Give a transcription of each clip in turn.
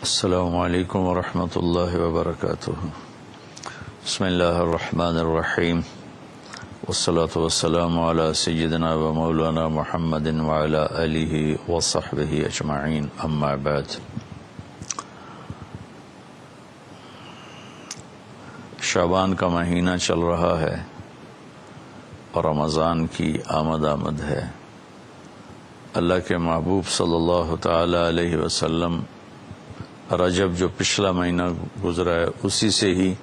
السلام علیکم ورحمۃ اللہ وبرکاتہ۔ بسم اللہ الرحمن الرحیم، والصلاة والسلام علی سیدنا و مولانا محمد وعلی آلہ وصحبہ اجمعین، اما بعد۔ شعبان کا مہینہ چل رہا ہے اور رمضان کی آمد ہے۔ اللہ کے محبوب صلی اللہ تعالی علیہ وسلم رجب جو پچھلا مہینہ گزرا ہے اسی سے ہی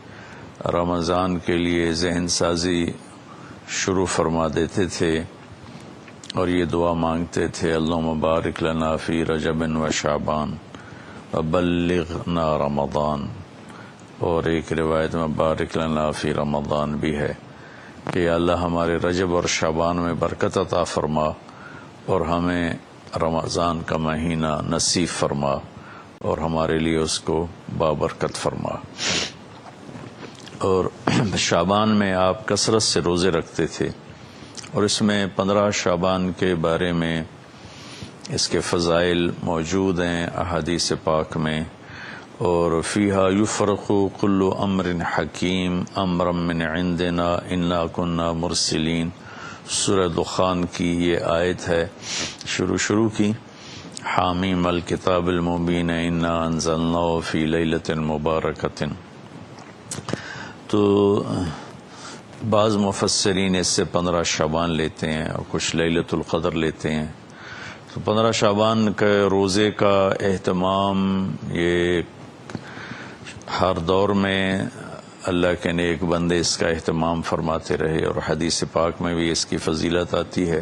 رمضان کے لیے ذہن سازی شروع فرما دیتے تھے اور یہ دعا مانگتے تھے، اللہم بارک لنا فی رجب و شعبان وبلغنا رمضان، اور ایک روایت میں بارک لنا فی رمضان بھی ہے کہ اللہ ہمارے رجب اور شعبان میں برکت عطا فرما اور ہمیں رمضان کا مہینہ نصیب فرما اور ہمارے لیے اس کو بابرکت فرما۔ اور شعبان میں آپ کثرت سے روزے رکھتے تھے، اور اس میں 15 شعبان کے بارے میں اس کے فضائل موجود ہیں احادیث پاک میں، اور فیہا یفرق کل امر حکیم امرا من عندنا انا کنا مرسلین، سورہ دخان کی یہ آیت ہے شروع کی، حامیم الکتاب المبین انا انزلناہ فی لیلۃ مبارکۃ۔ تو بعض مفسرین اس سے 15 شعبان لیتے ہیں اور کچھ لیلۃ القدر لیتے ہیں۔ تو 15 شعبان کے روزے کا اہتمام یہ ہر دور میں اللہ کے نیک بندے اس کا اہتمام فرماتے رہے، اور حدیث پاک میں بھی اس کی فضیلت آتی ہے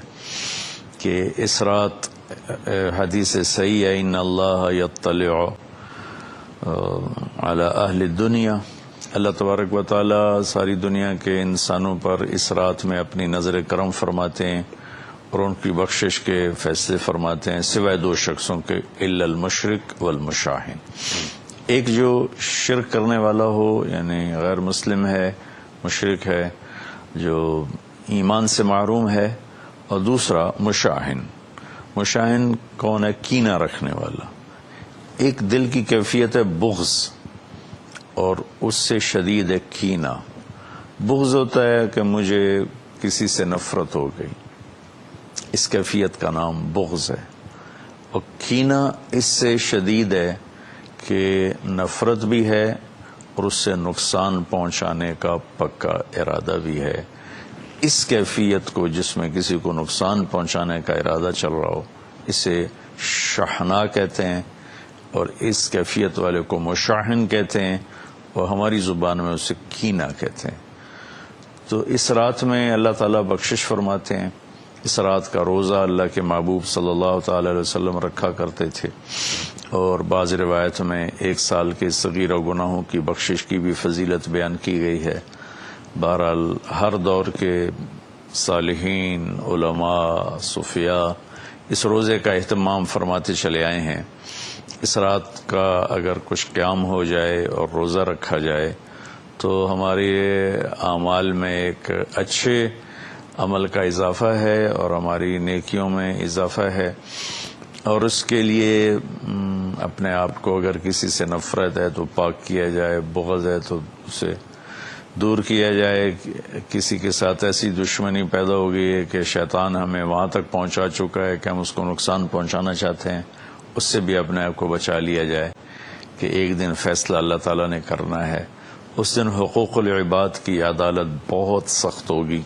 کہ اس رات حدیث صحیح ہے، ان اللہ یطلع علی اہل الدنیا، اللہ تبارک و تعالی ساری دنیا کے انسانوں پر اس رات میں اپنی نظر کرم فرماتے ہیں اور ان کی بخشش کے فیصلے فرماتے ہیں، سوائے 2 شخصوں کے، الا المشرک والمشاہن، ایک جو شرک کرنے والا ہو یعنی غیر مسلم ہے، مشرک ہے، جو ایمان سے محروم ہے، اور دوسرا مشاہن کون ہے؟ کینہ رکھنے والا۔ ایک دل کی کیفیت ہے بغض، اور اس سے شدید ہے کینہ۔ بغض ہوتا ہے کہ مجھے کسی سے نفرت ہو گئی، اس کیفیت کا نام بغض ہے، اور کینہ اس سے شدید ہے کہ نفرت بھی ہے اور اس سے نقصان پہنچانے کا پکا ارادہ بھی ہے۔ اس کیفیت کو، جس میں کسی کو نقصان پہنچانے کا ارادہ چل رہا ہو، اسے شحناء کہتے ہیں، اور اس کیفیت والے کو مشاحن کہتے ہیں، اور ہماری زبان میں اسے کینہ کہتے ہیں۔ تو اس رات میں اللہ تعالیٰ بخشش فرماتے ہیں۔ اس رات کا روزہ اللہ کے محبوب صلی اللہ تعالی علیہ وسلم رکھا کرتے تھے، اور بعض روایت میں 1 سال کے صغیرہ گناہوں کی بخشش کی بھی فضیلت بیان کی گئی ہے۔ بہرحال ہر دور کے صالحین، علماء، صوفیاء اس روزے کا اہتمام فرماتے چلے آئے ہیں۔ اس رات کا اگر کچھ قیام ہو جائے اور روزہ رکھا جائے تو ہمارے اعمال میں ایک اچھے عمل کا اضافہ ہے اور ہماری نیکیوں میں اضافہ ہے، اور اس کے لیے اپنے آپ کو اگر کسی سے نفرت ہے تو پاک کیا جائے، بغض ہے تو اسے دور کیا جائے، کسی کے ساتھ ایسی دشمنی پیدا ہو گئی ہے کہ شیطان ہمیں وہاں تک پہنچا چکا ہے کہ ہم اس کو نقصان پہنچانا چاہتے ہیں، اس سے بھی اپنے آپ کو بچا لیا جائے کہ ایک دن فیصلہ اللہ تعالیٰ نے کرنا ہے۔ اس دن حقوق العباد کی عدالت بہت سخت ہوگی۔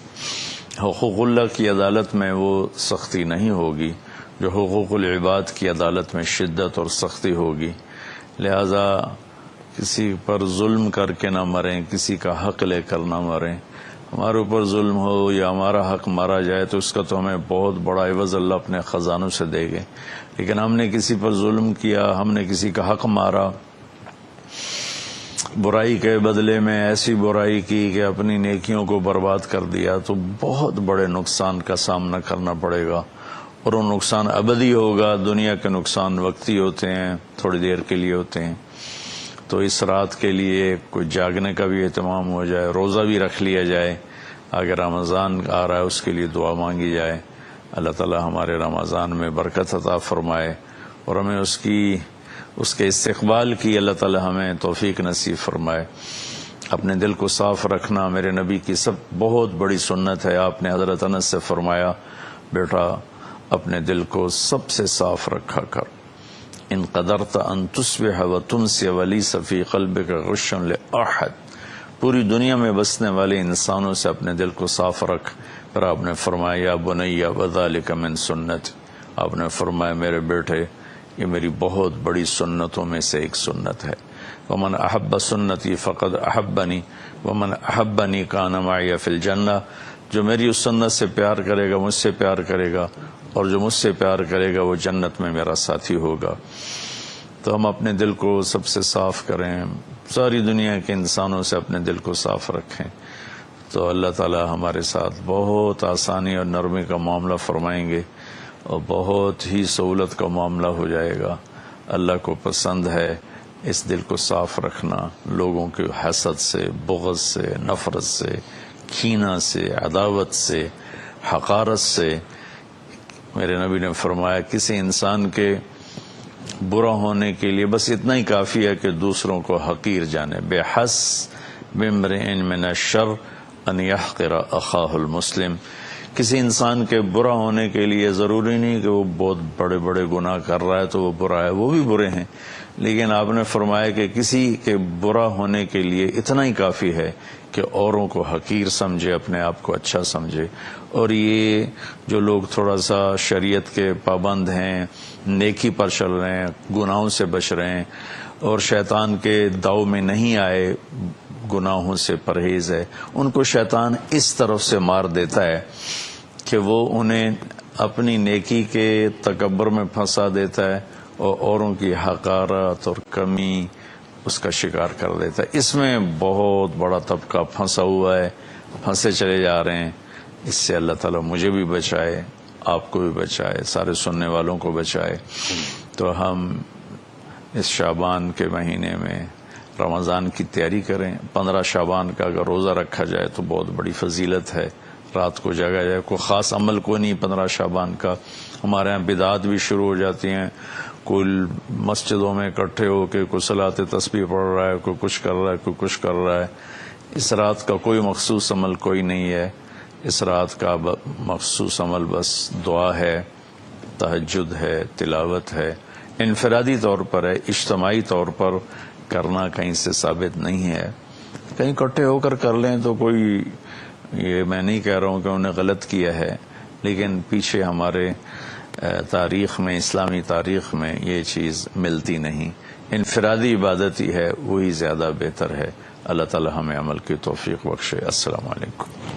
حقوق اللہ کی عدالت میں وہ سختی نہیں ہوگی جو حقوق العباد کی عدالت میں شدت اور سختی ہوگی، لہذا کسی پر ظلم کر کے نہ مریں، کسی کا حق لے کر نہ مریں۔ ہمارے اوپر ظلم ہو یا ہمارا حق مارا جائے تو اس کا تو ہمیں بہت بڑا عوض اللہ اپنے خزانوں سے دے گے، لیکن ہم نے کسی پر ظلم کیا، ہم نے کسی کا حق مارا، برائی کے بدلے میں ایسی برائی کی کہ اپنی نیکیوں کو برباد کر دیا، تو بہت بڑے نقصان کا سامنا کرنا پڑے گا، اور وہ نقصان ابدی ہوگا۔ دنیا کے نقصان وقتی ہوتے ہیں، تھوڑی دیر کے لیے ہوتے ہیں۔ تو اس رات کے لیے کوئی جاگنے کا بھی اہتمام ہو جائے، روزہ بھی رکھ لیا جائے، اگر رمضان آ رہا ہے اس کے لیے دعا مانگی جائے، اللہ تعالی ہمارے رمضان میں برکت عطا فرمائے اور ہمیں اس کی اس کے استقبال کی اللہ تعالی ہمیں توفیق نصیب فرمائے۔ اپنے دل کو صاف رکھنا میرے نبی کی بہت بڑی سنت ہے۔ آپ نے حضرت انس سے فرمایا، بیٹا اپنے دل کو سب سے صاف رکھا کر، ان قدرت ان تصبح وتمسی ولیس فی قلبک غش لاحد، پوری دنیا میں بسنے والے انسانوں سے اپنے دل کو صاف رکھ۔ پھر آپ نے فرمایا یا بنی وذالک من سنت، آپ نے فرمایا میرے بیٹے یہ میری بہت بڑی سنتوں میں سے ایک سنت ہے۔ ومن احب سنتی فقد احبنی ومن احبنی کان معی فی الجنہ، جو میری اس سنت سے پیار کرے گا مجھ سے پیار کرے گا، اور جو مجھ سے پیار کرے گا وہ جنت میں میرا ساتھی ہوگا۔ تو ہم اپنے دل کو سب سے صاف کریں، ساری دنیا کے انسانوں سے اپنے دل کو صاف رکھیں، تو اللہ تعالی ہمارے ساتھ بہت آسانی اور نرمی کا معاملہ فرمائیں گے، اور بہت ہی سہولت کا معاملہ ہو جائے گا۔ اللہ کو پسند ہے اس دل کو صاف رکھنا، لوگوں کے حسد سے، بغض سے، نفرت سے، کینہ سے، عداوت سے، حقارت سے۔ میرے نبی نے فرمایا کسی انسان کے برا ہونے کے لیے بس اتنا ہی کافی ہے کہ دوسروں کو حقیر جانے، بحسب امرئ من الشر ان یحقر اخاہ المسلم۔ کسی انسان کے برا ہونے کے لیے ضروری نہیں کہ وہ بہت بڑے بڑے گناہ کر رہا ہے تو وہ برا ہے، وہ بھی برے ہیں، لیکن آپ نے فرمایا کہ کسی کے برا ہونے کے لیے اتنا ہی کافی ہے کہ اوروں کو حقیر سمجھے، اپنے آپ کو اچھا سمجھے۔ اور یہ جو لوگ تھوڑا سا شریعت کے پابند ہیں، نیکی پر چل رہے ہیں، گناہوں سے بچ رہے ہیں، اور شیطان کے داؤ میں نہیں آئے، گناہوں سے پرہیز ہے، ان کو شیطان اس طرف سے مار دیتا ہے کہ وہ انہیں اپنی نیکی کے تکبر میں پھنسا دیتا ہے، اور اوروں کی حقارت اور کمی اس کا شکار کر دیتا ہے۔ اس میں بہت بڑا طبقہ پھنسا ہوا ہے، پھنسے چلے جا رہے ہیں۔ اس سے اللہ تعالیٰ مجھے بھی بچائے، آپ کو بھی بچائے، سارے سننے والوں کو بچائے۔ تو ہم اس شعبان کے مہینے میں رمضان کی تیاری کریں۔ 15 شعبان کا اگر روزہ رکھا جائے تو بہت بڑی فضیلت ہے، رات کو جاگا جائے۔ کوئی خاص عمل کو نہیں 15 شعبان کا، ہمارے ہاں بدعات بھی شروع ہو جاتی ہیں، کوئی مسجدوں میں اکٹھے ہو کے کوئی صلاۃ تسبیح پڑھ رہا ہے، کوئی کچھ کر رہا ہے، کوئی کچھ کر رہا ہے۔ اس رات کا کوئی مخصوص عمل کوئی نہیں ہے، اس رات کا مخصوص عمل بس دعا ہے، تہجد ہے، تلاوت ہے، انفرادی طور پر ہے، اجتماعی طور پر کرنا کہیں سے ثابت نہیں ہے۔ کہیں اکٹھے ہو کر کر لیں تو کوئی، یہ میں نہیں کہہ رہا ہوں کہ انہیں غلط کیا ہے، لیکن پیچھے ہمارے تاریخ میں، اسلامی تاریخ میں یہ چیز ملتی نہیں۔ انفرادی عبادت ہی ہے، وہی زیادہ بہتر ہے۔ اللہ تعالی ہمیں عمل کی توفیق بخشے۔ السلام علیکم۔